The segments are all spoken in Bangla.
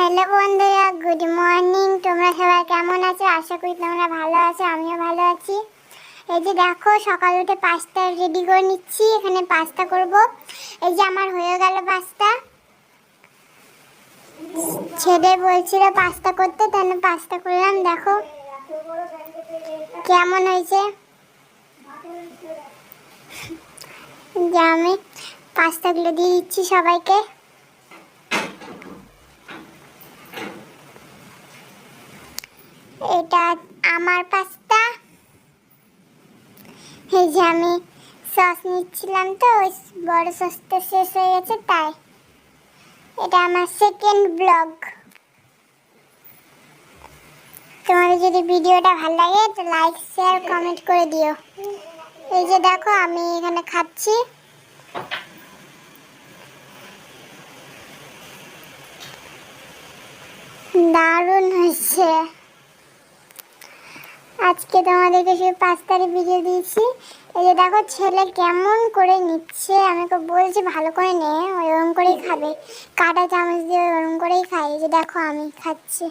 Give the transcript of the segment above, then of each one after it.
হ্যালো বন্ধুরা, গুড মর্নিং। তোমরা সবাই কেমন আছো? আশা করি তোমরা ভালো আছো, আমিও ভালো আছি। এই যে দেখো, সকাল উঠে পাস্তা রেডি করে নিচ্ছি। এখানে পাস্তা করব। এই যে আমার হয়ে গেল পাস্তা। ছেলে বলছিল পাস্তা করতে, তাই পাস্তা করলাম। দেখো কেমন হয়েছে। যে আমি পাস্তাগুলো দিয়ে দিচ্ছি সবাইকে। এটা আমার পাস্তা। এই যে আমি সস নিচ্ছিলাম, তো ওই বড় সসটা শেষ হয়ে গেছে, তাই এটা আমার সেকেন্ড ব্লগ। তোমাদের যদি ভিডিওটা ভালো লাগে তো লাইক শেয়ার কমেন্ট করে দিও। এই যে দেখো আমি এখানে খাচ্ছি। দারুণ হয়েছে। আজকে তোমাদেরকে শুধু পাস্তার ভিডিও দিয়েছি। এই যে দেখো ছেলে কেমন করে নিচ্ছে, আমি তো বলছি ভালো করে নে, ওরকম করেই খাবে। কাঁটা চামচ দিয়ে ওরকম করেই খাই। এই যে দেখো আমি খাচ্ছি।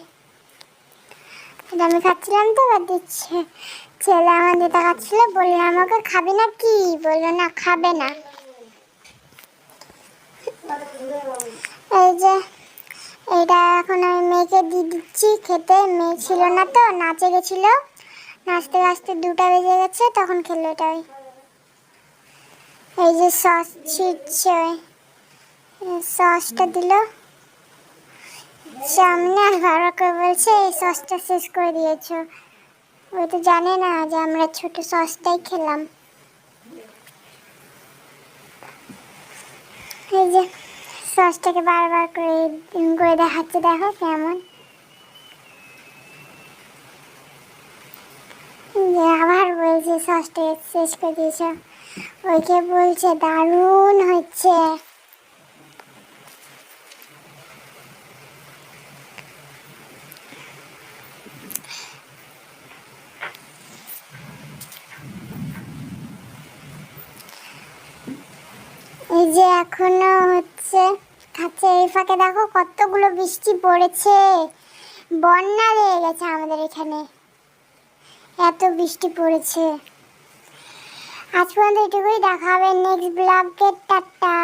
আমি খাচ্ছিলাম তো দিচ্ছে। ছেলে আমার দিতে খাচ্ছিল, বললো আমাকে খাবি না কি, বললো না খাবে না। এই যে এটা এখন আমি মেয়েকে দিয়ে দিচ্ছি খেতে। মেয়ে ছিল না, তো নাচে গেছিল। নাচতে নাচতে 2টা বেজে গেছে, তখন খেলো এটাই। এই যে সস ছিটছে, সসটা দিল সামনে, আর ভালো করে বলছে এই সসটা শেষ করে দিয়েছো। ওই তো জানে না যে আমরা ছোট সসটাই খেলাম। এই যে সসটাকে বারবার করে দেখাচ্ছে, দেখো কেমন। আবার বলছে সসটা শেষ করে দিয়েছ। ওইকে বলছে দারুণ হচ্ছে। এই যে এখনো হচ্ছে খাচ্ছে। এই ফাঁকে দেখো কতগুলো বৃষ্টি পড়েছে, বন্যা লেগে গেছে আমাদের এখানে, এত বৃষ্টি পড়েছে। আজ পর্যন্ত এটুকুই, দেখা হবে নেক্সট ব্লগে। টাটা।